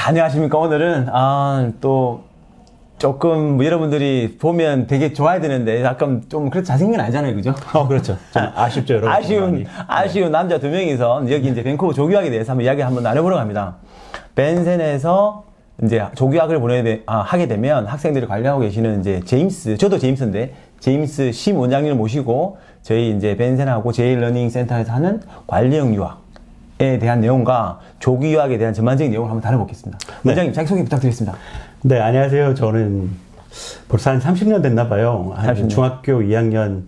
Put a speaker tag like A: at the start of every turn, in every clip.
A: 안녕하십니까. 오늘은 또 조금 뭐 여러분들이 보면 되게 좋아야 되는데 약간 좀 그래도 잘생긴 건 아니잖아요, 그죠?
B: 그렇죠. 좀 아쉽죠, 여러분.
A: 아쉬운 남자 두 명이서 여기 이제 밴쿠버 조교학에 대해서 한번 이야기 한번 나눠보려고 합니다. 벤센에서 이제 조교학을 하게 되면 학생들을 관리하고 계시는 이제 저도 제임스인데, 제임스 심 원장님을 모시고 저희 이제 벤센하고 제일러닝 센터에서 하는 관리형 유학에 대한 내용과 조기 유학에 대한 전반적인 내용을 한번 다뤄보겠습니다.
B: 네.
A: 원장님 자기소개 부탁드리겠습니다.
B: 네, 안녕하세요. 저는 벌써 한 30년 됐나 봐요. 한
A: 30년.
B: 중학교 2학년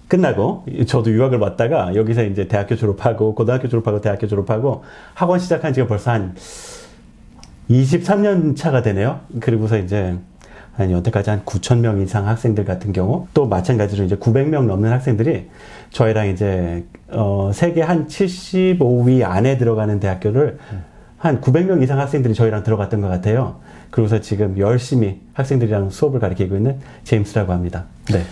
B: 끝나고 저도 유학을 왔다가 여기서 이제 대학교 졸업하고 고등학교 졸업하고 대학교 졸업하고 학원 시작한 지가 벌써 한 23년 차가 되네요. 그리고서 이제 한 여태까지 한 9,000명 이상 학생들 같은 경우 또 마찬가지로 이제 900명 넘는 학생들이 저희랑 이제 세계 한 75위 안에 들어가는 대학교를 한 900명 이상 학생들이 저희랑 들어갔던 것 같아요. 그래서 지금 열심히 학생들이랑 수업을 가르치고 있는 제임스라고 합니다. 네.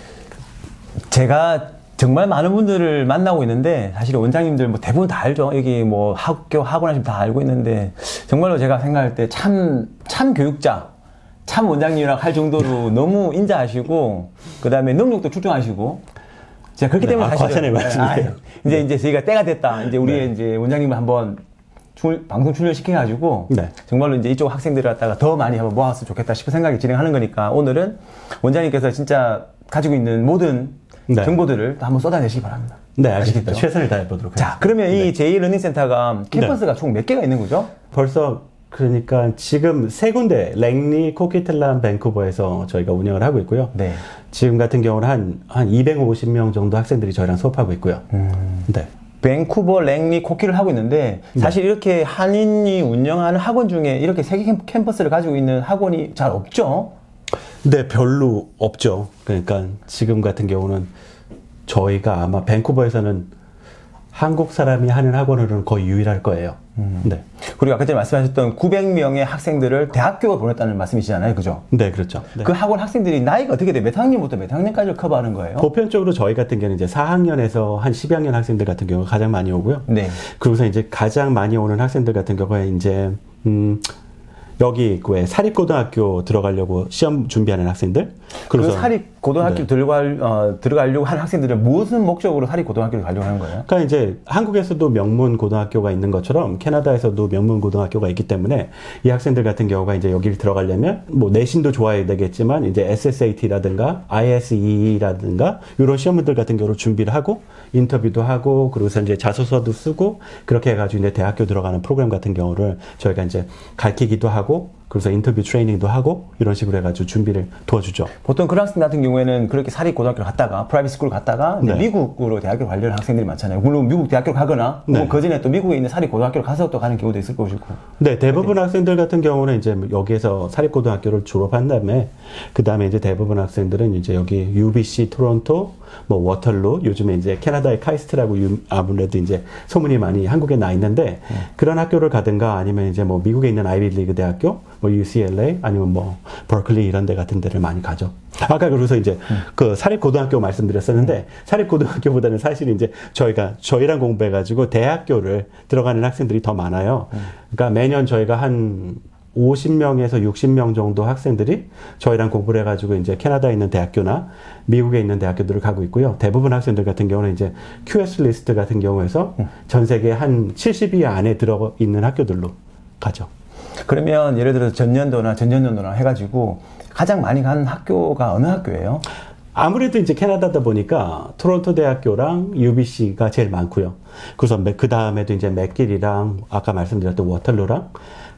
A: 제가 정말 많은 분들을 만나고 있는데 사실 원장님들 뭐 대부분 다 알죠. 여기 뭐 학원 하시면 다 알고 있는데 정말로 제가 생각할 때 참 교육자, 참 원장님이랑 할 정도로 너무 인자하시고 그 다음에 능력도 출중하시고 제가 그렇기 때문에
B: 과찬의 말씀이에요.
A: 이제 저희가 때가 됐다. 이제 우리의 이제 원장님을 한번 방송 출연시켜가지고
B: 네.
A: 정말로 이제 이쪽 학생들을 갖다가 더 많이 한번 모았으면 좋겠다 싶은 생각이 진행하는 거니까 오늘은 원장님께서 진짜 가지고 있는 모든
B: 네.
A: 정보들을 한번 쏟아내시기 바랍니다.
B: 네, 알겠습니다.
A: 아시겠죠?
B: 최선을 다해보도록 하겠습니다.
A: 자, 그러면 이 제2러닝센터가 캠퍼스가 총 몇 개가 있는 거죠?
B: 벌써 그러니까 지금 세 군데 랭리, 코키틀란, 밴쿠버에서 저희가 운영을 하고 있고요.
A: 네.
B: 지금 같은 경우는 한 250명 정도 학생들이 저희랑 수업하고 있고요. 네.
A: 밴쿠버, 랭리, 코키를 하고 있는데 사실 이렇게 한인이 운영하는 학원 중에 이렇게 세 개 캠퍼스를 가지고 있는 학원이 잘 없죠?
B: 네, 별로 없죠. 그러니까 지금 같은 경우는 저희가 아마 밴쿠버에서는 한국 사람이 하는 학원으로는 거의 유일할 거예요. 네.
A: 그리고 아까 전에 말씀하셨던 900명의 학생들을 대학교에 보냈다는 말씀이시잖아요. 그죠?
B: 네, 그렇죠. 네.
A: 그 학원 학생들이 나이가 어떻게 돼요? 몇 학년부터 몇 학년까지를 커버하는 거예요?
B: 보편적으로 저희 같은 경우는 이제 4학년에서 한 12학년 학생들 같은 경우가 가장 많이 오고요.
A: 네.
B: 그리고서 이제 가장 많이 오는 학생들 같은 경우에 이제, 여기 왜 사립고등학교 들어가려고 시험 준비하는 학생들.
A: 그 사립고등학교 들어가려고 하는 학생들은 무슨 목적으로 사립고등학교를 가려고 하는 거예요?
B: 그러니까 이제 한국에서도 명문고등학교가 있는 것처럼 캐나다에서도 명문고등학교가 있기 때문에 이 학생들 같은 경우가 이제 여기를 들어가려면 뭐 내신도 좋아야 되겠지만 이제 SSAT라든가 ISEE라든가 이런 시험들 같은 경우를 준비를 하고 인터뷰도 하고 그리고서 이제 자소서도 쓰고 그렇게 해가지고 이제 대학교 들어가는 프로그램 같은 경우를 저희가 이제 가르치기도 하고 그래서 인터뷰 트레이닝도 하고 이런 식으로 해가지고 준비를 도와주죠.
A: 보통 그런 학생 같은 경우에는 그렇게 사립고등학교를 갔다가 프라이빗 스쿨을 갔다가 이제
B: 네.
A: 미국으로 대학교를 가려는 학생들이 많잖아요. 물론 미국 대학교를 가거나
B: 네.
A: 그 전에 또 미국에 있는 사립고등학교를 가서 또 가는 경우도 있을 것이고.
B: 네, 대부분 학생들 같은 경우는 이제 여기에서 사립고등학교를 졸업한 다음에 그 다음에 이제 대부분 학생들은 이제 여기 UBC 토론토, 뭐 워털루, 요즘에 이제 캐나다의 카이스트라고 아무래도 이제 소문이 많이 한국에 나 있는데 그런 학교를 가든가 아니면 이제 뭐 미국에 있는 아이비리그 대학교, 뭐 UCLA 아니면 뭐 버클리 이런 데 같은 데를 많이 가죠. 아까 그래서 이제 그 사립고등학교 말씀드렸었는데 사립고등학교보다는 사실 이제 저희랑 공부해가지고 대학교를 들어가는 학생들이 더 많아요. 그러니까 매년 저희가 한 50명에서 60명 정도 학생들이 저희랑 공부를 해가지고 이제 캐나다에 있는 대학교나 미국에 있는 대학교들을 가고 있고요. 대부분 학생들 같은 경우는 이제 QS 리스트 같은 경우에서 전 세계 한 70위 안에 들어 있는 학교들로 가죠.
A: 그러면 예를 들어서 전년도나 전전년도나 해가지고 가장 많이 간 학교가 어느 학교예요?
B: 아무래도 이제 캐나다다 보니까 토론토 대학교랑 UBC가 제일 많고요. 그래서 그 다음에도 이제 맥길이랑 아까 말씀드렸던 워털루랑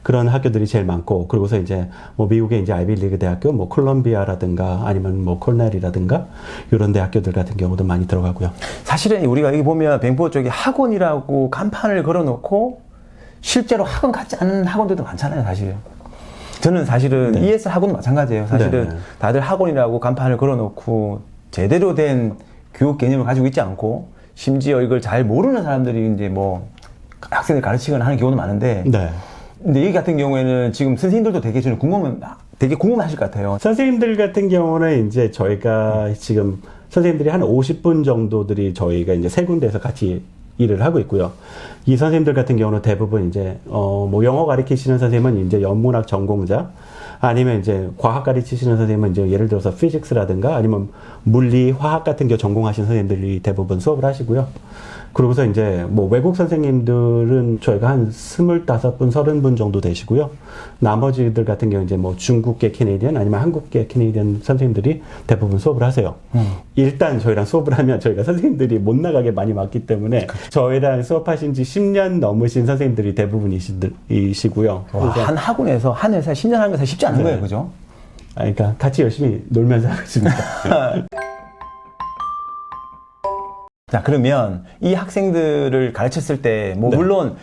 B: 그런 학교들이 제일 많고, 그리고서 이제 뭐 미국의 이제 아이비리그 대학교, 뭐 콜럼비아라든가 아니면 뭐 콜넬이라든가 이런 대학교들 같은 경우도 많이 들어가고요.
A: 사실은 우리가 여기 보면 밴쿠버 쪽에 학원이라고 간판을 걸어놓고 실제로 학원 같지 않은 학원들도 많잖아요, 사실. 저는 사실은
B: 네.
A: ES 학원 마찬가지예요. 사실은
B: 네.
A: 다들 학원이라고 간판을 걸어놓고 제대로 된 교육 개념을 가지고 있지 않고 심지어 이걸 잘 모르는 사람들이 이제 뭐 학생을 가르치거나 하는 경우도 많은데.
B: 네.
A: 근데 여기 같은 경우에는 지금 선생님들도 되게 저는 되게 궁금하실 것 같아요.
B: 선생님들 같은 경우는 이제 저희가 지금 선생님들이 한 50분 정도들이 저희가 이제 세 군데에서 같이 일을 하고 있고요. 이 선생님들 같은 경우는 대부분 이제 뭐 영어 가르치시는 선생님은 이제 연문학 전공자, 아니면 이제 과학 가르치시는 선생님은 이제 예를 들어서 피직스라든가 아니면 물리, 화학 같은 게 전공하신 선생님들이 대부분 수업을 하시고요. 그러고서 이제 뭐 외국 선생님들은 저희가 한 25분, 30분 정도 되시고요. 나머지들 같은 경우 이제 뭐 중국계 캐네디언 아니면 한국계 캐네디언 선생님들이 대부분 수업을 하세요. 일단 저희랑 수업을 하면 저희가 선생님들이 못 나가게 많이 왔기 때문에 저희랑 수업하신 지 10년 넘으신 선생님들이 대부분이시고요.
A: 와, 한 학원에서 한 회사에 10년 하는 거 사실 쉽지 않은 거예요, 그죠?
B: 그러니까 같이 열심히 놀면서 하고 있습니다.
A: 자, 그러면 이 학생들을 가르쳤을 때, 뭐,
B: 네.
A: 물론,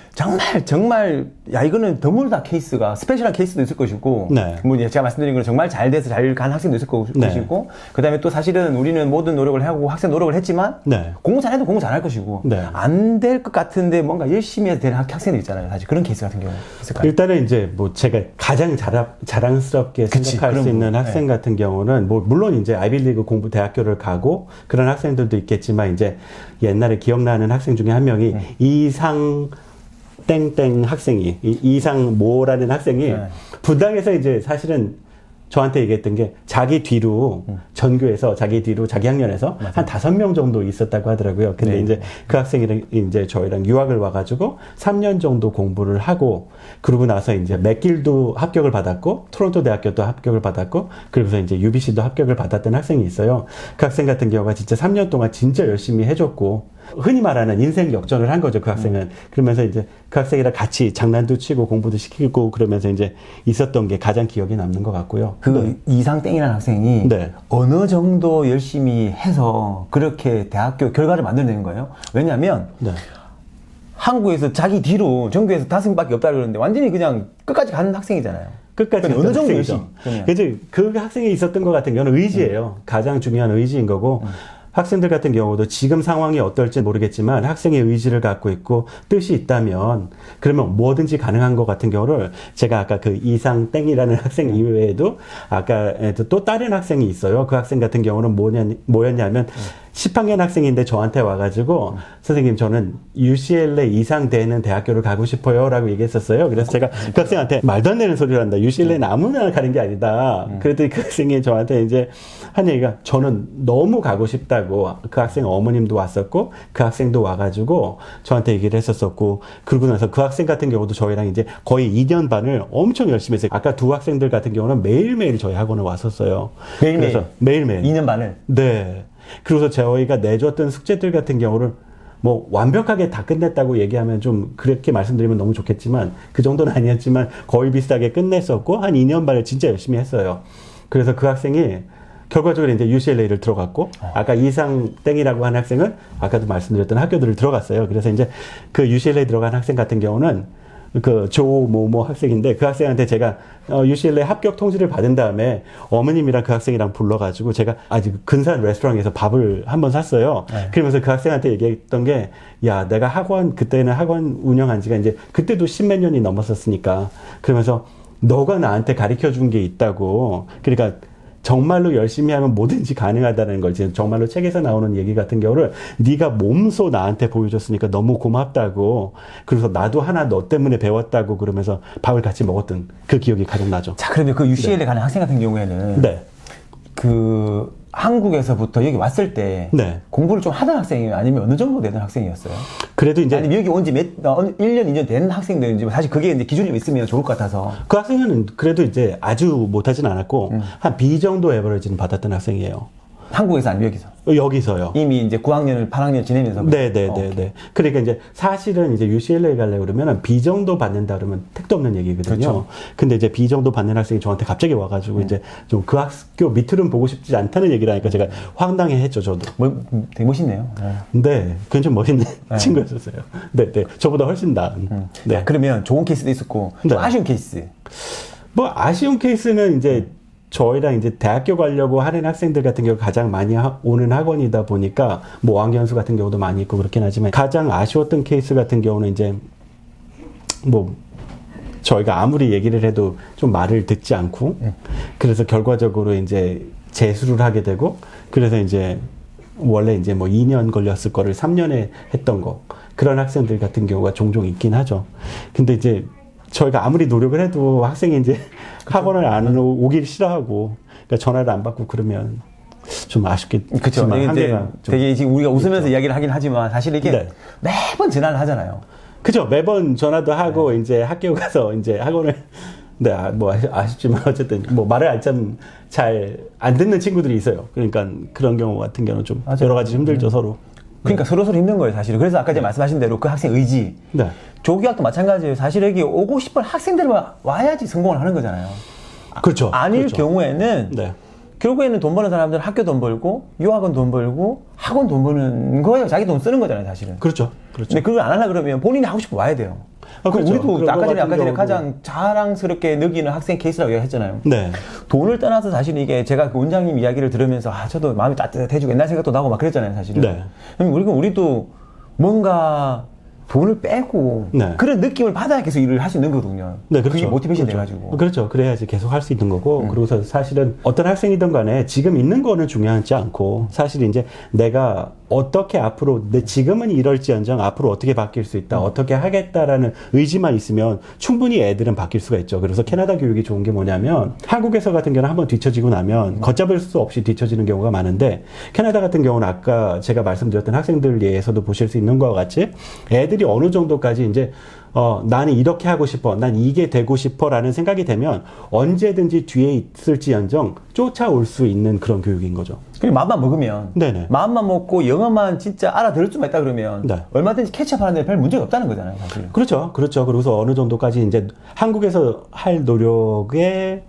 A: 정말, 야, 이거는 드물다 케이스가, 스페셜한 케이스도 있을 것이고,
B: 네.
A: 뭐, 이제 제가 말씀드린 건 정말 잘 돼서 잘 간 학생도 있을
B: 네.
A: 것이고, 그 다음에 또 사실은 우리는 모든 노력을 하고 학생 노력을 했지만,
B: 네.
A: 공부 잘해도 공부 잘할 것이고,
B: 네.
A: 안 될 것 같은데 뭔가 열심히 해야 되는 학생들 있잖아요. 사실 그런 케이스 같은 경우 있을까요?
B: 일단은 이제 뭐 제가 가장 자랑스럽게
A: 그치,
B: 생각할 수
A: 그런
B: 있는
A: 거.
B: 학생 같은 경우는 뭐 물론 이제 아이비리그 공부 대학교를 가고 그런 학생들도 있겠지만 이제 옛날에 기억나는 학생 중에 한 명이 이상 땡땡 학생이 이상 모라는 학생이
A: 네.
B: 분당에서 이제 사실은 저한테 얘기했던 게 자기 뒤로 전교에서 자기 뒤로 자기 학년에서 한 5명 정도 있었다고 하더라고요. 근데
A: 네.
B: 이제 그 학생이랑 이제 저희랑 유학을 와가지고 3년 정도 공부를 하고 그러고 나서 이제 맥길도 합격을 받았고 토론토 대학교도 합격을 받았고 그러고서 이제 UBC도 합격을 받았던 학생이 있어요. 그 학생 같은 경우가 진짜 3년 동안 진짜 열심히 해줬고 흔히 말하는 인생 역전을 한 거죠, 그 학생은. 그러면서 이제 그 학생이랑 같이 장난도 치고 공부도 시키고 그러면서 이제 있었던 게 가장 기억에 남는 것 같고요.
A: 그 이상땡이라는 학생이
B: 네.
A: 어느 정도 열심히 해서 그렇게 대학교 결과를 만들어내는 거예요. 왜냐하면
B: 네.
A: 한국에서 자기 뒤로 전교에서 5명밖에 없다 그러는데 완전히 그냥 끝까지 가는 학생이잖아요.
B: 끝까지
A: 그러니까 어느 정도
B: 학생이죠.
A: 열심히. 그러면.
B: 그래서 그 학생이 있었던 것 같은 경우는 의지예요. 가장 중요한 의지인 거고 학생들 같은 경우도 지금 상황이 어떨지 모르겠지만 학생의 의지를 갖고 있고 뜻이 있다면 그러면 뭐든지 가능한 것 같은 경우를 제가 아까 그 이상 땡이라는 학생 이외에도 아까 또 다른 학생이 있어요. 그 학생 같은 경우는 뭐였냐면 10학년 학생인데 저한테 와가지고 선생님 저는 UCLA 이상 되는 대학교를 가고 싶어요 라고 얘기했었어요. 그래서 제가 그 학생한테 말도 안 되는 소리를 한다. UCLA는 아무나 가는 게 아니다. 그랬더니 그 학생이 저한테 이제 한 얘기가 저는 너무 가고 싶다고 그 학생 어머님도 왔었고 그 학생도 와가지고 저한테 얘기를 했었었고 그러고 나서 그 학생 같은 경우도 저희랑 이제 거의 2년 반을 엄청 열심히 했어요. 아까 두 학생들 같은 경우는 매일매일 저희 학원에 왔었어요.
A: 매일매일?
B: 그래서 매일매일
A: 2년 반을?
B: 네. 그래서 저희가 내줬던 숙제들 같은 경우를 뭐 완벽하게 다 끝냈다고 얘기하면 좀 그렇게 말씀드리면 너무 좋겠지만 그 정도는 아니었지만 거의 비슷하게 끝냈었고 한 2년 반을 진짜 열심히 했어요. 그래서 그 학생이 결과적으로 이제 UCLA를 들어갔고 아까 이상 땡이라고 한 학생은 아까도 말씀드렸던 학교들을 들어갔어요. 그래서 이제 그 UCLA 들어간 학생 같은 경우는 그 조모모 학생인데 그 학생한테 제가 UCLA 합격 통지를 받은 다음에 어머님이랑 그 학생이랑 불러가지고 제가 아주 근사한 레스토랑에서 밥을 한번 샀어요.
A: 네.
B: 그러면서 그 학생한테 얘기했던 게 야 내가 학원 그때는 학원 운영한 지가 이제 그때도 10몇 년이 넘었었으니까 그러면서 너가 나한테 가르쳐 준 게 있다고 그러니까 정말로 열심히 하면 뭐든지 가능하다는 걸 지금 정말로 책에서 나오는 얘기 같은 경우를 네가 몸소 나한테 보여줬으니까 너무 고맙다고 그래서 나도 하나 너 때문에 배웠다고 그러면서 밥을 같이 먹었던 그 기억이 가장 나죠.
A: 자, 그런데 그 UCLA 가는 학생 같은 경우에는
B: 네.
A: 그 한국에서부터 여기 왔을 때
B: 네.
A: 공부를 좀 하던 학생이에요? 아니면 어느 정도 되는 학생이었어요?
B: 그래도 이제
A: 아니면 여기 온 지 1년, 2년 된 학생들인지 사실 그게 이제 기준이 좀 있으면 좋을 것 같아서.
B: 그 학생은 그래도 이제 아주 못하진 않았고 한 B 정도 에버리지는 받았던 학생이에요.
A: 한국에서 아니면 여기서?
B: 여기서요.
A: 이미 이제 9학년을 8학년 지내면서.
B: 네네네네. 그러니까 이제 사실은 이제 UCLA 가려고 그러면 B 정도 받는다 그러면 택도 없는 얘기거든요.
A: 그렇죠.
B: 근데 이제 B 정도 받는 학생이 저한테 갑자기 와가지고 이제 좀 그 학교 밑으로는 보고 싶지 않다는 얘기를 하니까 제가 황당해 했죠, 저도.
A: 되게 멋있네요. 네.
B: 네. 그건 좀 멋있는 친구였었어요. 네네. 저보다 훨씬 나은. 네.
A: 자, 그러면 좋은 케이스도 있었고, 좀
B: 네.
A: 아쉬운 케이스.
B: 뭐 아쉬운 케이스는 이제 저희랑 이제 대학교 가려고 하는 학생들 같은 경우 가장 많이 오는 학원이다 보니까 뭐 어학연수 같은 경우도 많이 있고 그렇긴 하지만 가장 아쉬웠던 케이스 같은 경우는 이제 뭐 저희가 아무리 얘기를 해도 좀 말을 듣지 않고 그래서 결과적으로 이제 재수를 하게 되고 그래서 이제 원래 이제 뭐 2년 걸렸을 거를 3년에 했던 거 그런 학생들 같은 경우가 종종 있긴 하죠. 근데 이제 저희가 아무리 노력을 해도 학생이 이제 학원을 안 오길 싫어하고 그러니까 전화를 안 받고 그러면 좀 아쉽겠지만
A: 그렇죠.
B: 한계가 좀
A: 되게 지금 우리가 웃으면서 이야기를 하긴 하지만 사실 이게
B: 네.
A: 매번 전화를 하잖아요.
B: 그죠. 매번 전화도 하고 이제 학교 가서 이제 학원을 네, 뭐 아쉽지만 어쨌든 뭐 말을 알참 잘 안 듣는 친구들이 있어요. 그러니까 그런 경우 같은 경우는 좀
A: 맞아요.
B: 여러 가지 힘들죠 서로.
A: 그러니까 서로 힘든 거예요, 사실은. 그래서 아까 제가 말씀하신 대로 그 학생 의지.
B: 네.
A: 조기학도 마찬가지예요. 사실 여기 오고 싶은 학생들만 와야지 성공을 하는 거잖아요.
B: 그렇죠.
A: 아닐
B: 그렇죠.
A: 경우에는
B: 네.
A: 결국에는 돈 버는 사람들은 학교 돈 벌고 유학원 돈 벌고 학원 돈 버는 거예요. 자기 돈 쓰는 거잖아요, 사실은.
B: 그렇죠. 그렇죠.
A: 근데 그걸 안 하려 그러면 본인이 하고 싶어 와야 돼요.
B: 그렇죠.
A: 우리도
B: 그런
A: 아까
B: 거
A: 전에
B: 같은 경우도.
A: 가장 자랑스럽게 느끼는 학생 케이스라고 얘기했잖아요.
B: 네.
A: 돈을 떠나서 사실 이게 제가 그 원장님 이야기를 들으면서 저도 마음이 따뜻해지고 옛날 생각도 나고 막 그랬잖아요, 사실은.
B: 네.
A: 우리도 뭔가 돈을 빼고
B: 네.
A: 그런 느낌을 받아야 계속 일을 할 수 있는 거거든요.
B: 네, 그렇죠.
A: 그게 모티베이션
B: 그렇죠.
A: 돼가지고.
B: 그렇죠. 그래야지 계속 할 수 있는 거고. 그리고서 사실은 어떤 학생이든 간에 지금 있는 거는 중요하지 않고 사실 이제 내가 어떻게 앞으로 내 지금은 이럴지언정 앞으로 어떻게 바뀔 수 있다. 어떻게 하겠다라는 의지만 있으면 충분히 애들은 바뀔 수가 있죠. 그래서 캐나다 교육이 좋은 게 뭐냐면 한국에서 같은 경우는 한번 뒤처지고 나면 걷잡을 수 없이 뒤처지는 경우가 많은데 캐나다 같은 경우는 아까 제가 말씀드렸던 학생들 예에서도 보실 수 있는 것과 같이 애들이 어느 정도까지 이제 나는 이렇게 하고 싶어, 난 이게 되고 싶어라는 생각이 되면 언제든지 뒤에 있을지언정 쫓아올 수 있는 그런 교육인 거죠.
A: 그리고 마음만 먹으면,
B: 네네.
A: 마음만 먹고 영어만 진짜 알아들을 수만 있다 그러면
B: 네.
A: 얼마든지 캐치업하는 데 별 문제가 없다는 거잖아요, 사실.
B: 그렇죠, 그렇죠. 그래서 어느 정도까지 이제 한국에서 할 노력에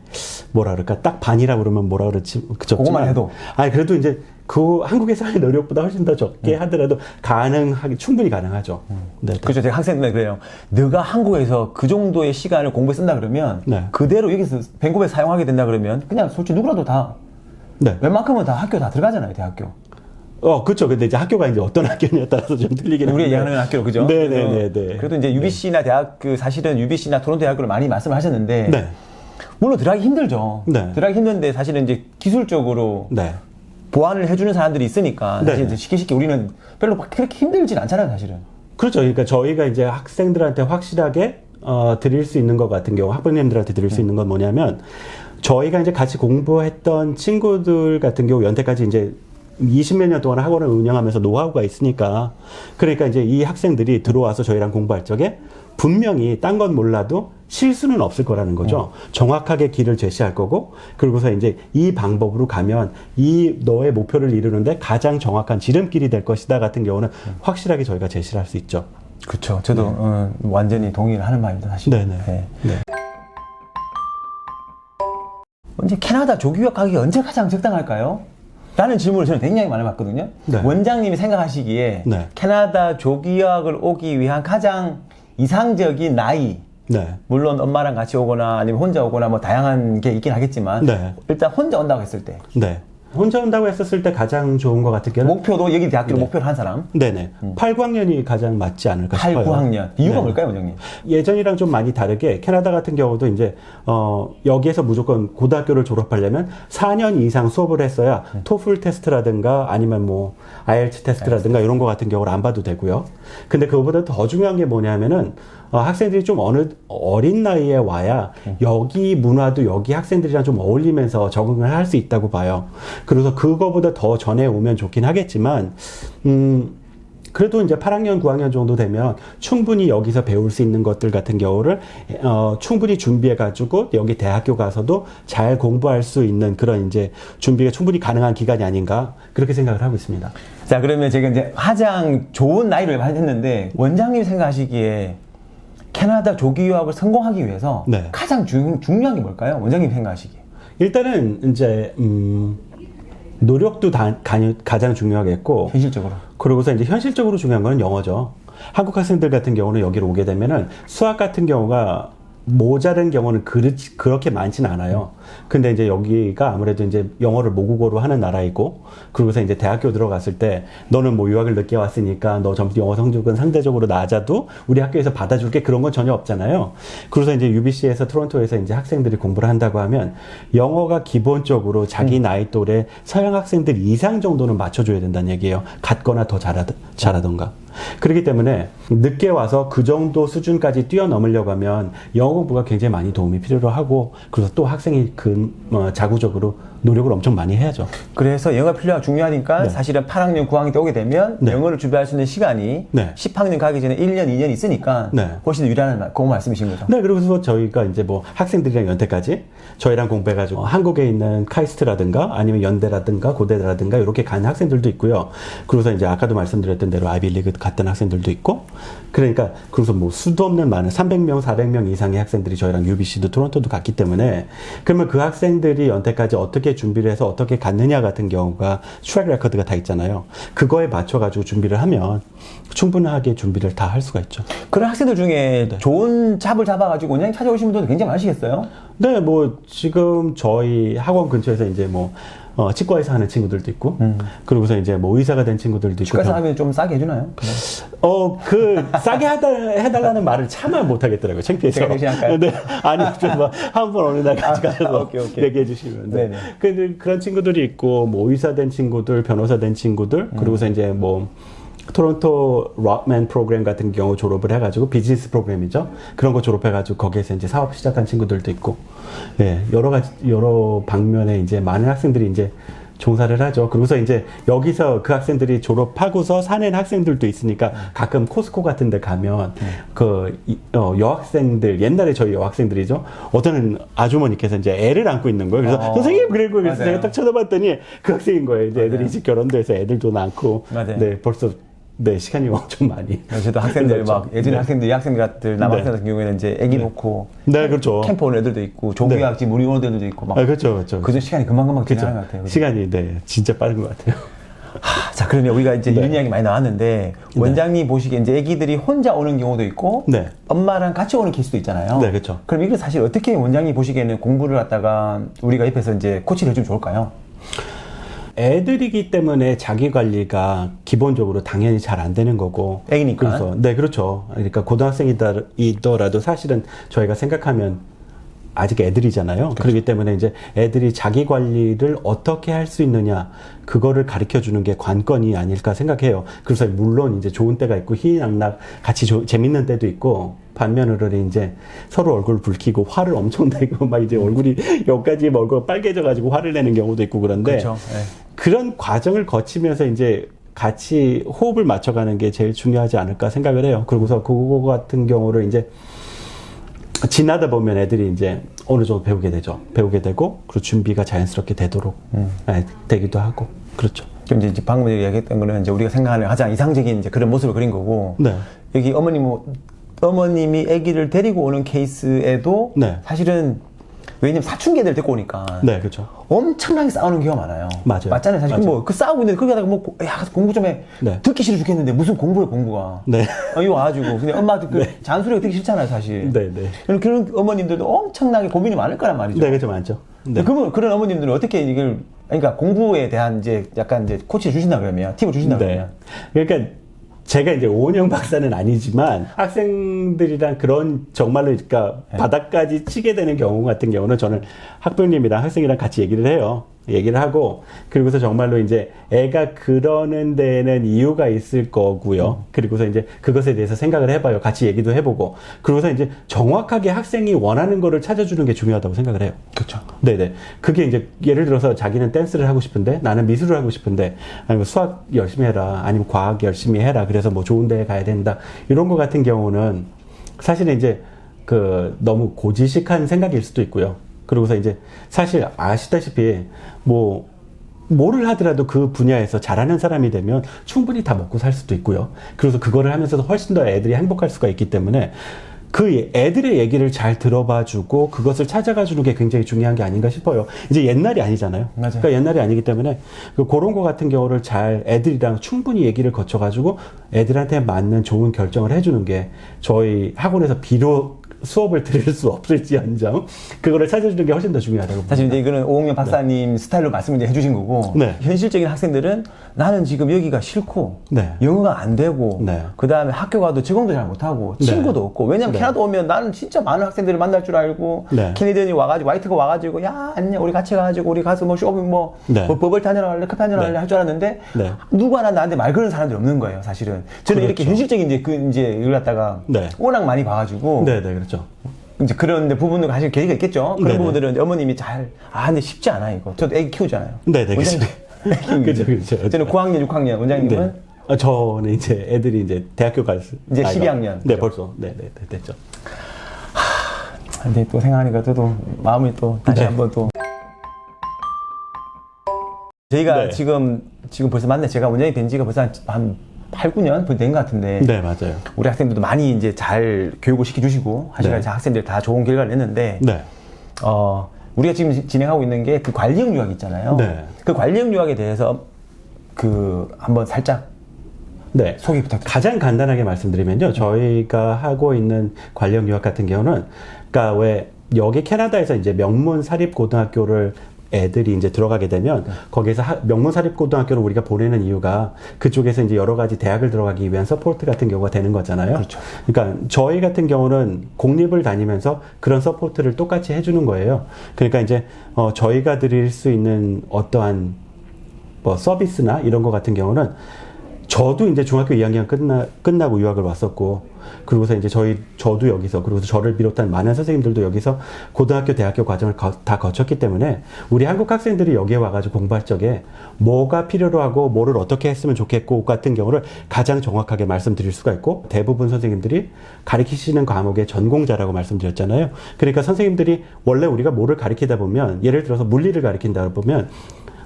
B: 뭐라 그럴까, 딱 반이라 그러면 뭐라 그렇지,
A: 그것만 해도.
B: 아니 그래도 이제 그 한국에서 할 노력보다 훨씬 더 적게 하더라도 충분히 가능하죠. 네.
A: 그렇죠. 제가 학생들 그래요. 너가 한국에서 그 정도의 시간을 공부에 쓴다 그러면
B: 네.
A: 그대로 여기서 밴쿠버에 사용하게 된다 그러면 그냥 솔직히 누구라도 다
B: 네.
A: 웬만큼은 다 학교 다 들어가잖아요, 대학교.
B: 그렇죠. 근데 이제 학교가 이제 어떤 학교냐에 따라서 좀 틀리긴
A: 우리가
B: 한데.
A: 얘기하는 학교, 그죠?
B: 네네네.
A: 그래도 이제 UBC나 사실은 UBC나 토론토 대학교를 많이 말씀을 하셨는데,
B: 네.
A: 물론 들어가기 힘들죠.
B: 네.
A: 들어가기 힘든데 사실은 이제 기술적으로
B: 네.
A: 보완을 해주는 사람들이 있으니까,
B: 네.
A: 사실 이제 쉽게 우리는 별로 막 그렇게 힘들진 않잖아요, 사실은.
B: 그렇죠. 그러니까 저희가 이제 학생들한테 확실하게 드릴 수 있는 것 같은 경우, 학부모님들한테 드릴 수 있는 건 뭐냐면, 저희가 이제 같이 공부했던 친구들 같은 경우, 연태까지 이제 20몇 년 동안 학원을 운영하면서 노하우가 있으니까, 그러니까 이제 이 학생들이 들어와서 저희랑 공부할 적에 분명히 딴 건 몰라도 실수는 없을 거라는 거죠. 정확하게 길을 제시할 거고, 그리고서 이제 이 방법으로 가면 이 너의 목표를 이루는데 가장 정확한 지름길이 될 것이다 같은 경우는 확실하게 저희가 제시를 할 수 있죠.
A: 그렇죠. 저도 완전히 동의를 하는 바입니다, 사실.
B: 네네.
A: 네.
B: 네.
A: 언제 캐나다 조기유학 가기 언제 가장 적당할까요? 라는 질문을 저는 굉장히 많이 받거든요.
B: 네.
A: 원장님이 생각하시기에
B: 네.
A: 캐나다 조기유학을 오기 위한 가장 이상적인 나이,
B: 네.
A: 물론 엄마랑 같이 오거나 아니면 혼자 오거나 뭐 다양한 게 있긴 하겠지만
B: 네.
A: 일단 혼자 온다고 했을 때
B: 네. 혼자 온다고 했었을 때 가장 좋은 것 같은 경우는
A: 목표도 여기 대학교를 목표로 한 사람
B: 네네. 8, 9학년이 가장 맞지 않을까
A: 8,
B: 싶어요.
A: 9학년 이유가
B: 네.
A: 뭘까요, 원장님?
B: 예전이랑 좀 많이 다르게 캐나다 같은 경우도 이제 여기에서 무조건 고등학교를 졸업하려면 4년 이상 수업을 했어야 토플 테스트라든가 아니면 뭐 IELTS 테스트라든가 이런 거 같은 경우를 안 봐도 되고요. 근데 그거보다 더 중요한 게 뭐냐면은 학생들이 좀 어린 나이에 와야 여기 문화도 여기 학생들이랑 좀 어울리면서 적응을 할 수 있다고 봐요. 그래서 그거보다 더 전에 오면 좋긴 하겠지만, 그래도 이제 8학년, 9학년 정도 되면 충분히 여기서 배울 수 있는 것들 같은 경우를 충분히 준비해가지고 여기 대학교 가서도 잘 공부할 수 있는 그런 이제 준비가 충분히 가능한 기간이 아닌가 그렇게 생각을 하고 있습니다.
A: 자, 그러면 제가 이제 가장 좋은 나이를 했는데 원장님이 생각하시기에 캐나다 조기 유학을 성공하기 위해서
B: 네.
A: 가장 중요한 게 뭘까요? 원장님이 생각하시기에.
B: 일단은 이제 노력도 가장 중요하겠고
A: 현실적으로.
B: 그러고서 이제 현실적으로 중요한 건 영어죠. 한국 학생들 같은 경우는 여기로 오게 되면은 수학 같은 경우가 모자른 경우는 그렇게 많지는 않아요. 근데 이제 여기가 아무래도 이제 영어를 모국어로 하는 나라이고, 그러고서 이제 대학교 들어갔을 때 너는 뭐 유학을 늦게 왔으니까 너 점수 영어 성적은 상대적으로 낮아도 우리 학교에서 받아줄게, 그런 건 전혀 없잖아요. 그래서 이제 UBC에서 토론토에서 이제 학생들이 공부를 한다고 하면 영어가 기본적으로 자기 나이 또래 서양 학생들 이상 정도는 맞춰줘야 된다는 얘기예요. 같거나 더 잘하던가. 그렇기 때문에 늦게 와서 그 정도 수준까지 뛰어넘으려고 하면 영어 공부가 굉장히 많이 도움이 필요로 하고, 그래서 또 학생이 자구적으로 노력을 엄청 많이 해야죠.
A: 그래서 영어가 필요가 중요하니까
B: 네.
A: 사실은 8학년, 9학년 때 오게 되면
B: 네.
A: 영어를 준비할 수 있는 시간이
B: 네.
A: 10학년 가기 전에 1년, 2년 있으니까
B: 네.
A: 훨씬 더 유리한 그 말씀이신 거죠.
B: 네, 그래서 저희가 이제 뭐 학생들이랑 연태까지 저희랑 공부해가지고 한국에 있는 카이스트라든가 아니면 연대라든가 고대라든가 이렇게 가는 학생들도 있고요. 그래서 이제 아까도 말씀드렸던 대로 아이비리그 갔던 학생들도 있고, 그러니까 그래서 뭐 수도 없는 많은 300명, 400명 이상의 학생들이 저희랑 UBC도 토론토도 갔기 때문에, 그러면 그 학생들이 연태까지 어떻게 준비를 해서 어떻게 갔느냐 같은 경우가 트랙 레코드가 다 있잖아요. 그거에 맞춰가지고 준비를 하면 충분하게 준비를 다 할 수가 있죠.
A: 그런 학생들 중에
B: 네.
A: 좋은 잡을 잡아가지고 원장님 찾아오신 분들도 굉장히 많으시겠어요?
B: 네, 뭐 지금 저희 학원 근처에서 이제 뭐 치과에서 하는 친구들도 있고, 그러고서 이제 뭐 의사가 된 친구들도 있고.
A: 치과에서 하면 좀 싸게 해주나요?
B: 싸게 해달라는 말을 차마 못 하겠더라고요. 창피해서.
A: 제가 대신 할까요?
B: 네. 아니, 좀 뭐, 한 번 어느 날 같이 가서
A: 오케이.
B: 얘기해 주시면. 네.
A: 네네.
B: 근데 그런 친구들이 있고, 뭐 의사 된 친구들, 변호사 된 친구들, 그러고서 이제 뭐, 토론토 록맨 프로그램 같은 경우 졸업을 해가지고 비즈니스 프로그램이죠. 그런 거 졸업해가지고 거기에서 이제 사업 시작한 친구들도 있고, 예, 여러 방면에 이제 많은 학생들이 이제 종사를 하죠. 그러고서 이제 여기서 그 학생들이 졸업하고서 사는 학생들도 있으니까 가끔 코스코 같은 데 가면 여학생들, 옛날에 저희 여학생들이죠. 어떤 아주머니께서 이제 애를 안고 있는 거예요. 그래서 선생님, 그래서
A: 맞아요.
B: 제가 딱 쳐다봤더니 그 학생인 거예요. 이제 애들이 이제 결혼도 해서 애들도 낳고.
A: 맞아요.
B: 네, 벌써 네, 시간이 엄청 많이.
A: 저도 학생들
B: 그렇죠.
A: 막 예전에
B: 네.
A: 학생들, 여학생들, 남학생 같은 경우에는 이제 애기 놓고
B: 네, 그렇죠.
A: 캠프 오는 애들도 있고 조교학지 무리 오는 애들도 있고 막
B: 그렇죠.
A: 그저 시간이 금방금방
B: 그렇죠.
A: 지나는 것 같아요. 그죠?
B: 시간이 네, 진짜 빠른 것 같아요.
A: 자, 그러면 우리가 이제
B: 네.
A: 이런 이야기 많이 나왔는데 원장님 보시기에 이제 애기들이 혼자 오는 경우도 있고
B: 네.
A: 엄마랑 같이 오는 케이스도 있잖아요.
B: 네, 그렇죠.
A: 그럼 이거 사실 어떻게 원장님 보시기에는 공부를 갖다가 우리가 옆에서 이제 코치를 해주면 좋을까요?
B: 애들이기 때문에 자기 관리가 기본적으로 당연히 잘 안 되는 거고.
A: 애기니까.
B: 그래서 네, 그렇죠. 그러니까 고등학생이더라도 사실은 저희가 생각하면 아직 애들이잖아요.
A: 그렇죠.
B: 그렇기 때문에 이제 애들이 자기 관리를 어떻게 할 수 있느냐, 그거를 가르쳐 주는 게 관건이 아닐까 생각해요. 그래서 물론 이제 좋은 때가 있고 희희낙낙 같이 재밌는 때도 있고, 반면으로 이제 서로 얼굴 붉히고 화를 엄청 내고 막 이제 얼굴이 여기까지 얼굴 빨개져가지고 화를 내는 경우도 있고 그런데,
A: 그렇죠. 네.
B: 그런 과정을 거치면서 이제 같이 호흡을 맞춰가는 게 제일 중요하지 않을까 생각을 해요. 그러고서 그거 같은 경우를 이제 지나다 보면 애들이 이제 어느 정도 배우게 되죠. 배우게 되고, 그리고 준비가 자연스럽게 되도록 되기도 하고, 그렇죠.
A: 그럼 이제 방금 얘기했던 거는 이제 우리가 생각하는 가장 이상적인 이제 그런 모습을 그린 거고
B: 네.
A: 여기 어머님이 아기를 데리고 오는 케이스에도
B: 네.
A: 사실은 왜냐면 사춘기 애들 데리고 오니까
B: 네, 그렇죠.
A: 엄청나게 싸우는 경우가 많아요.
B: 맞아요.
A: 맞잖아요. 사실
B: 맞아요.
A: 뭐 그 싸우고 있는데 그러게 하다가 뭐 야, 공부 좀 해.
B: 네.
A: 듣기 싫어 죽겠는데 무슨 공부가.
B: 네.
A: 이거 와가지고 근데 엄마한테 그 잔소리가 듣기 싫잖아요, 사실.
B: 네, 네.
A: 그런 어머님들도 엄청나게 고민이 많을 거란 말이죠.
B: 네, 그렇죠. 많죠. 네.
A: 그러면 그런 어머님들은 어떻게 이걸 그러니까 공부에 대한 이제 약간 이제 코치를 주신다 그러면 팁을 주신다 그러면
B: 그러니까 제가 이제 오은영 박사는 아니지만 학생들이랑 그런 정말로 그러니까 바닥까지 치게 되는 경우 같은 경우는 저는 학부모님이랑 학생이랑 같이 얘기를 해요. 얘기를 하고, 그리고서 정말로 이제 애가 그러는 데는 이유가 있을 거고요. 그리고서 이제 그것에 대해서 생각을 해봐요. 같이 얘기도 해보고. 그러고서 이제 정확하게 학생이 원하는 거를 찾아주는 게 중요하다고 생각을 해요.
A: 그렇죠.
B: 네네. 그게 이제 예를 들어서 자기는 댄스를 하고 싶은데 나는 미술을 하고 싶은데 아니면 수학 열심히 해라 아니면 과학 열심히 해라 그래서 뭐 좋은 데에 가야 된다 이런 거 같은 경우는 사실은 이제 너무 고지식한 생각일 수도 있고요. 그러고서 이제 사실 아시다시피 뭐를 하더라도 그 분야에서 잘하는 사람이 되면 충분히 다 먹고 살 수도 있고요. 그래서 그거를 하면서도 훨씬 더 애들이 행복할 수가 있기 때문에 그 애들의 얘기를 잘 들어봐주고 그것을 찾아가주는 게 굉장히 중요한 게 아닌가 싶어요. 이제 옛날이 아니잖아요.
A: 맞아요.
B: 그러니까 옛날이 아니기 때문에 그런 거 같은 경우를 잘 애들이랑 충분히 얘기를 거쳐가지고 애들한테 맞는 좋은 결정을 해주는 게 저희 학원에서 수업을 들을 수 없을지언정 그거를 찾아주는 게 훨씬 더 중요하다고 봅니다.
A: 사실 이제 이거는 오홍면 박사님 스타일로 말씀을 이제 해주신 거고
B: 네.
A: 현실적인 학생들은 나는 지금 여기가 싫고
B: 네.
A: 영어가 안 되고
B: 네.
A: 그 다음에 학교 가도 적응도 잘 못하고
B: 네.
A: 친구도 없고 왜냐면
B: 네.
A: 캐나다 오면 나는 진짜 많은 학생들을 만날 줄 알고
B: 네.
A: 캐네디언이 와가지고 화이트가 와가지고 야 안녕 우리 같이 가가지고 우리 가서 뭐 쇼핑 뭐
B: 네.
A: 버블티 한잔 할래 커피 한잔 할래
B: 네.
A: 할 줄 알았는데
B: 네.
A: 누구 하나 나한테 말 거는 사람들이 없는 거예요 사실은 저는
B: 그렇죠.
A: 이렇게 현실적인 이제 이걸 갖다가
B: 네.
A: 워낙 많이 봐가지고
B: 네, 네, 그렇죠.
A: 이제 그런 부분도 사실 계기가 있겠죠. 그런
B: 네네.
A: 부분들은 이제 어머님이 근데 쉽지 않아, 이거. 저도 애기 키우잖아요.
B: 네, 네,
A: 원장님.
B: 그죠, 그죠.
A: 저는 9학년, 6학년, 원장님은
B: 네. 저는 이제 애들이 이제 대학교 갈
A: 이제
B: 나이가-
A: 12학년.
B: 네, 벌써. 네, 네, 네, 됐죠.
A: 근데 또 생각하니까 저도 마음이 또 다시
B: 네.
A: 한번 또. 저희가
B: 네.
A: 지금 벌써 제가 원장님 뵌 지가 벌써 한 8, 9년 된 것 같은데.
B: 네, 맞아요.
A: 우리 학생들도 많이 이제 잘 교육을 시켜주시고, 하시니까
B: 네.
A: 학생들 다 좋은 결과를 냈는데.
B: 네.
A: 우리가 지금 진행하고 있는 게 그 관리형 유학 있잖아요.
B: 네.
A: 그 관리형 유학에 대해서 한번 살짝
B: 네.
A: 소개 부탁드립니다.
B: 가장 간단하게 말씀드리면요. 저희가 하고 있는 관련 유학 같은 경우는, 그러니까 왜 여기 캐나다에서 이제 명문 사립 고등학교를 애들이 이제 들어가게 되면 거기에서 명문 사립 고등학교를 우리가 보내는 이유가 그쪽에서 이제 여러 가지 대학을 들어가기 위한 서포트 같은 경우가 되는 거잖아요.
A: 그렇죠.
B: 그러니까 저희 같은 경우는 공립을 다니면서 그런 서포트를 똑같이 해주는 거예요. 그러니까 이제 저희가 드릴 수 있는 어떠한 뭐 서비스나 이런 거 같은 경우는 저도 이제 중학교 2학년 끝나고 유학을 왔었고, 그리고서 이제 저도 여기서, 그리고 저를 비롯한 많은 선생님들도 여기서 고등학교, 대학교 과정을 다 거쳤기 때문에 우리 한국 학생들이 여기에 와가지고 공부할 적에 뭐가 필요로 하고 뭐를 어떻게 했으면 좋겠고 같은 경우를 가장 정확하게 말씀드릴 수가 있고, 대부분 선생님들이 가르치시는 과목의 전공자라고 말씀드렸잖아요. 그러니까 선생님들이 원래 우리가 뭐를 가르치다 보면, 예를 들어서 물리를 가르친다 보면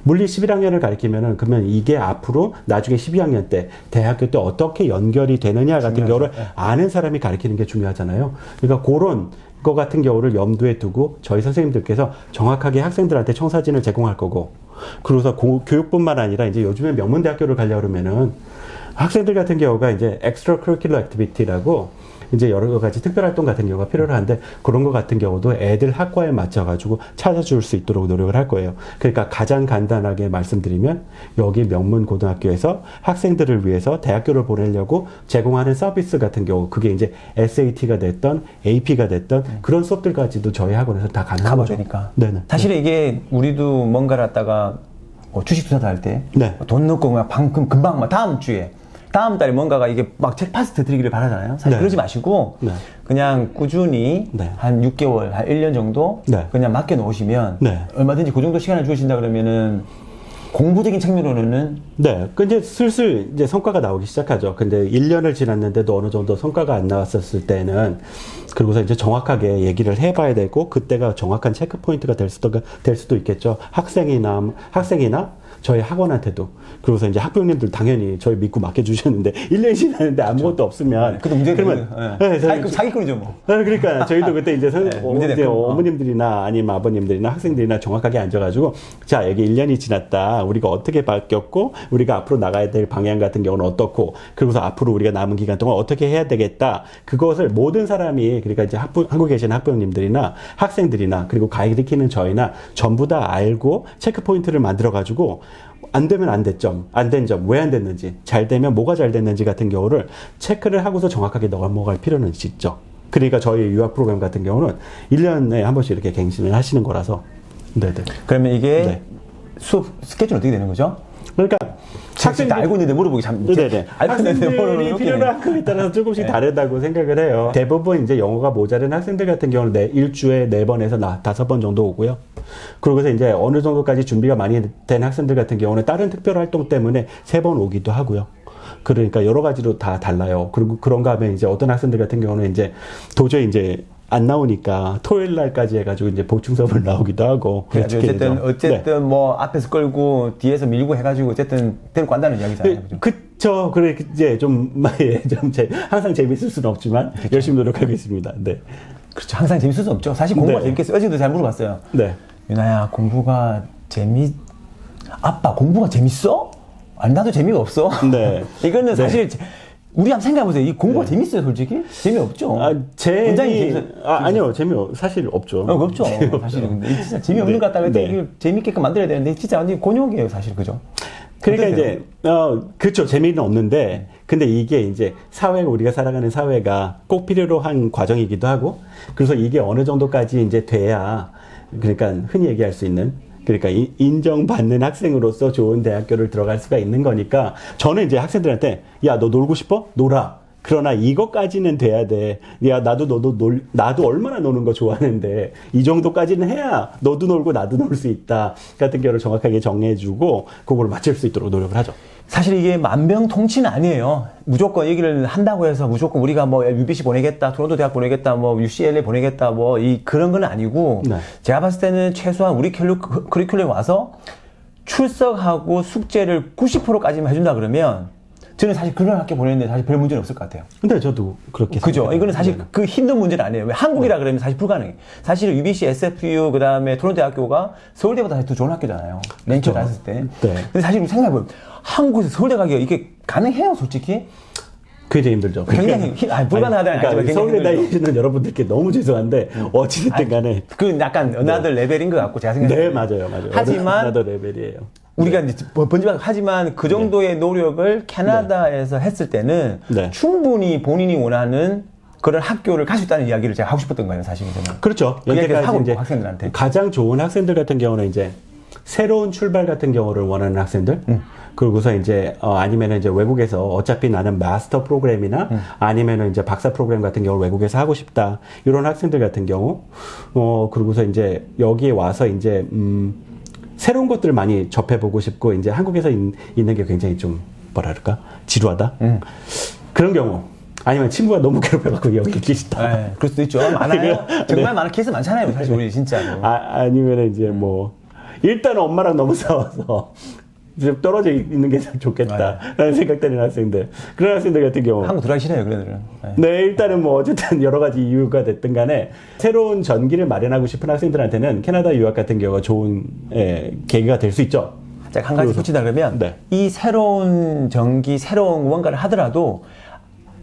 B: 물리 11학년을 가르치면은 그러면 이게 앞으로 나중에 12학년 때 대학교 때 어떻게 연결이 되느냐 같은 경우를 아는 사람이 가르치는 게 중요하잖아요. 그러니까 그런 거 같은 경우를 염두에 두고 저희 선생님들께서 정확하게 학생들한테 청사진을 제공할 거고, 그래서 교육뿐만 아니라 이제 요즘에 명문대학교를 가려고 그러면은 학생들 같은 경우가 이제 extracurricular activity라고 이제 여러 가지 특별활동 같은 경우가 필요로 한데, 그런 거 같은 경우도 애들 학과에 맞춰가지고 찾아줄 수 있도록 노력을 할 거예요. 그러니까 가장 간단하게 말씀드리면 여기 명문 고등학교에서 학생들을 위해서 대학교를 보내려고 제공하는 서비스 같은 경우, 그게 이제 SAT가 됐던 AP가 됐던 그런 수업들까지도 저희 학원에서 다 가능한 거죠.
A: 되니까.
B: 네네.
A: 사실은 이게 우리도 뭔가를 갖다가 주식 투자도 할 때 돈
B: 네.
A: 넣고 막 금방 막 다음 달에 뭔가가 이게 막 잭파스트 드리기를 바라잖아요. 사실
B: 네.
A: 그러지 마시고
B: 네.
A: 그냥 꾸준히
B: 네.
A: 한 6개월, 한 1년 정도
B: 네.
A: 그냥 맡겨 놓으시면
B: 네.
A: 얼마든지 그 정도 시간을 주신다 그러면은 공부적인 측면으로는
B: 네. 근데 슬슬 이제 성과가 나오기 시작하죠. 근데 1년을 지났는데도 어느 정도 성과가 안 나왔었을 때는, 그리고서 이제 정확하게 얘기를 해봐야 되고, 그때가 정확한 체크 포인트가 될 수도 있겠죠. 학생이나 저희 학원한테도. 그러고서 이제 학부형님들 당연히 저희 믿고 맡겨주셨는데 1년이 지났는데 아무것도 없으면.
A: 그것도 문제가
B: 그러면
A: 되는 거예요. 사기꾼이죠 뭐.
B: 그러니까 저희도 그때 이제
A: 문제가
B: 이제
A: 됐고.
B: 어머님들이나 아니면 아버님들이나 학생들이나 정확하게 앉아가지고, 자, 여기 1년이 지났다. 우리가 어떻게 바뀌었고, 우리가 앞으로 나가야 될 방향 같은 경우는 어떻고, 그리고서 앞으로 우리가 남은 기간 동안 어떻게 해야 되겠다. 그것을 모든 사람이, 그러니까 이제 한국에 계신 학부형님들이나 학생들이나 그리고 가르치는 저희나 전부 다 알고 체크 포인트를 만들어가지고, 안 되면 안 됐점, 안 된 점, 왜 안 됐는지, 잘 되면 뭐가 잘 됐는지 같은 경우를 체크를 하고서 정확하게 넘어갈 필요는 있죠. 그러니까 저희 유학 프로그램 같은 경우는 1년에 한 번씩 이렇게 갱신을 하시는 거라서. 네네.
A: 그러면 이게
B: 네.
A: 수업 스케줄 어떻게 되는 거죠?
B: 그러니까
A: 학생들 알고 있는데 물어보기 참.
B: 네네.
A: 알고 있는데
B: 학생들이
A: 물어보기
B: 필요한 거에 따라서 조금씩 다르다고 생각을 해요. 대부분 이제 영어가 모자른 학생들 같은 경우는 일주에 4번에서 5번 정도 오고요. 그러고서 이제 어느 정도까지 준비가 많이 된 학생들 같은 경우는 다른 특별 활동 때문에 3번 오기도 하고요. 그러니까 여러 가지로 다 달라요. 그리고 그런가 하면 이제 어떤 학생들 같은 경우는 이제 도저히 이제 안 나오니까 토요일 날까지 해가지고 이제 보충 수업을 나오기도 하고.
A: 그렇죠. 어쨌든 뭐 앞에서 끌고 뒤에서 밀고 해가지고 어쨌든 데리고 간다는 이야기잖아요.
B: 그쵸. 그래 이제 항상 재밌을 수는 없지만
A: 그쵸.
B: 열심히 노력하고 있습니다. 네.
A: 그렇죠. 항상 재밌을 수 없죠. 사실 공부가
B: 네.
A: 재밌겠어요. 어제도 잘 물어봤어요.
B: 네.
A: 유나야, 아빠 공부가 재밌어? 아니 나도 재미가 없어.
B: 네.
A: 이거는 사실 우리 한번 생각해보세요. 이 공부가 재밌어요, 솔직히? 재미없죠. 원장님
B: 아니요, 사실 없죠.
A: 없죠. 사실은. 근데 진짜 재미없는 것 같다고 해도 이걸 재밌게끔 만들어야 되는데, 진짜 완전 곤욕이에요, 사실. 그죠?
B: 그러니까 이제, 그렇죠. 재미는 없는데, 근데 이게 이제 사회가, 우리가 살아가는 사회가 꼭 필요로 한 과정이기도 하고, 그래서 이게 어느 정도까지 이제 돼야, 그러니까 흔히 얘기할 수 있는, 그러니까 인정받는 학생으로서 좋은 대학교를 들어갈 수가 있는 거니까, 저는 이제 학생들한테, 야, 너 놀고 싶어? 놀아. 그러나 이것까지는 돼야 돼. 야, 나도 얼마나 노는 거 좋아하는데, 이 정도까지는 해야 너도 놀고 나도 놀 수 있다. 같은 거를 정확하게 정해주고, 그걸 맞출 수 있도록 노력을 하죠.
A: 사실 이게 만병통치는 아니에요. 무조건 얘기를 한다고 해서 무조건 우리가 뭐 UBC 보내겠다, 토론토 대학 보내겠다, 뭐 UCLA 보내겠다, 뭐 그런 건 아니고,
B: 네.
A: 제가 봤을 때는 최소한 우리 커리큘럼에 와서 출석하고 숙제를 90%까지만 해준다 그러면, 저는 사실 그런 학교 보내는데 사실 별 문제는 없을 것 같아요.
B: 근데 저도 그렇게
A: 그죠?
B: 생각해요.
A: 이거는 사실 그 힘든 문제는 아니에요. 왜 한국이라 그러면 사실 불가능해. 사실 UBC, SFU, 그 다음에 토론토 대학교가 서울대보다 사실 더 좋은 학교잖아요. 랭킹 갔을 때.
B: 네.
A: 근데 사실 생각해보면 한국에서 서울대 가기가 이게 가능해요, 솔직히?
B: 굉장히 힘들죠.
A: 굉장히 불가능하다는
B: 그러니까
A: 아니지만
B: 서울대
A: 굉장히
B: 다니시는 여러분들께 너무 죄송한데 어찌됐든 간에
A: 그 약간 어나더 레벨인 것 같고 제가 생각해요.
B: 네, 맞아요.
A: 하지만
B: 나도 레벨이에요.
A: 우리가 이제 번지막 하지만 그 정도의 노력을 캐나다에서 했을 때는
B: 네.
A: 충분히 본인이 원하는 그런 학교를 갈 수 있다는 이야기를 제가 하고 싶었던 거예요, 사실은. 저는.
B: 그렇죠.
A: 그 얘기를 하고
B: 이제
A: 있고, 학생들한테.
B: 가장 좋은 학생들 같은 경우는 이제 새로운 출발 같은 경우를 원하는 학생들. 그러고서 이제 아니면은 이제 외국에서 어차피 나는 마스터 프로그램이나 아니면은 이제 박사 프로그램 같은 경우를 외국에서 하고 싶다. 이런 학생들 같은 경우. 그러고서 이제 여기에 와서 이제 새로운 것들을 많이 접해보고 싶고 이제 한국에서 있는 게 굉장히 좀 뭐랄까 지루하다. 그런 경우. 아니면 친구가 너무 괴롭혀갖고 여기 있기 싫다.
A: 네, 그럴 수도 있죠. 많아요. 정말
B: 네.
A: 많은 케이스 많잖아요, 사실 우리 진짜로.
B: 아니면 이제 뭐 일단 엄마랑 너무 싸워서 좀 떨어져 있는 게 참 좋겠다라는 생각 되는 학생들. 그런 학생들 같은 경우.
A: 한국 들어가기 싫어요, 그런 애들은.
B: 네, 일단은 뭐 어쨌든 여러 가지 이유가 됐든 간에 새로운 전기를 마련하고 싶은 학생들한테는 캐나다 유학 같은 경우가 좋은 계기가 될 수 있죠.
A: 한 가지 붙이다 그러면
B: 네.
A: 이 새로운 전기, 새로운 무언가를 하더라도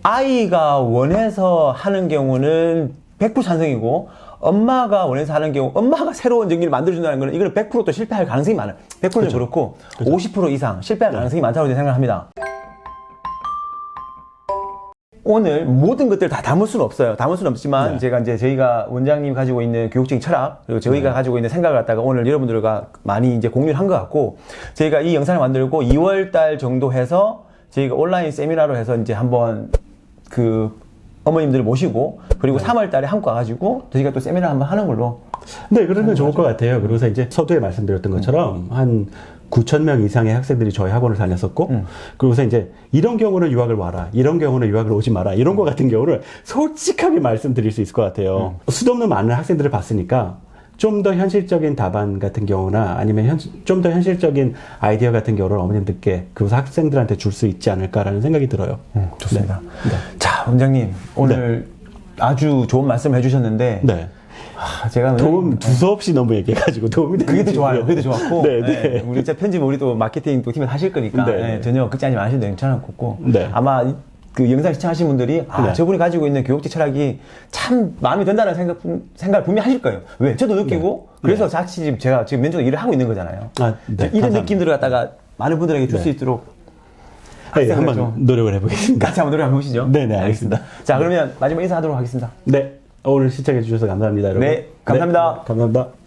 A: 아이가 원해서 하는 경우는 100% 찬성이고 엄마가 원해서 하는 경우 엄마가 새로운 전기를 만들어준다는 거는 이거는 100% 또 실패할 가능성이 많아요. 100%는
B: 그렇죠.
A: 그렇고 50% 이상 실패할 가능성이 많다고 저는 생각합니다. 오늘 모든 것들을 다 담을 수는 없어요. 담을 수는 없지만
B: 네.
A: 제가 이제 저희가 원장님이 가지고 있는 교육적인 철학 그리고 저희가 가지고 있는 생각을 갖다가 오늘 여러분들과 많이 이제 공유를 한 것 같고 저희가 이 영상을 만들고 2월 달 정도 해서 저희가 온라인 세미나로 해서 이제 한번 그 어머님들을 모시고 그리고 3월 달에 한국 와가지고 저희가 또 세미나 한번 하는 걸로.
B: 네, 그러면 좋을 것 같아요. 그래서 이제 서두에 말씀드렸던 것처럼 한 9,000명 이상의 학생들이 저희 학원을 다녔었고, 그러고서 이제 이런 경우는 유학을 와라, 이런 경우는 유학을 오지 마라, 이런 거 같은 경우를 솔직하게 말씀드릴 수 있을 것 같아요. 수도 없는 많은 학생들을 봤으니까 좀 더 현실적인 답안 같은 경우나 아니면 좀 더 현실적인 아이디어 같은 경우를 어머님들께 그래서 학생들한테 줄 수 있지 않을까라는 생각이 들어요.
A: 좋습니다.
B: 네.
A: 자, 원장님 오늘 아주 좋은 말씀을 해주셨는데
B: 네.
A: 제가
B: 도움 두서없이 너무 얘기해가지고 도움이 되는
A: 그게 더 좋아요. 그게 더 좋았고.
B: 네,
A: 네.
B: 네.
A: 우리 진짜 편집 우리 또 마케팅 또 팀에 하실 거니까
B: 네,
A: 네,
B: 네.
A: 전혀 걱정하지 마시면 괜찮았고
B: 네.
A: 아마 그 영상 시청하신 분들이
B: 네.
A: 저분이 가지고 있는 교육적 철학이 참 마음에 든다는 생각을 분명히 하실 거예요. 왜? 저도 느끼고 그래서 자칫 제가 지금 면접 일을 하고 있는 거잖아요.
B: 아, 네.
A: 이런
B: 감사합니다.
A: 느낌들을 갖다가 많은 분들에게 줄 수
B: 네.
A: 있도록
B: 네,
A: 학생을
B: 한번
A: 좀
B: 노력을 해보겠습니다.
A: 같이 한번 노력 한번 보시죠.
B: 네, 알겠습니다.
A: 자, 그러면 마지막 인사하도록 하겠습니다.
B: 네, 오늘 시청해 주셔서 감사합니다, 여러분.
A: 네, 감사합니다.
B: 네, 감사합니다.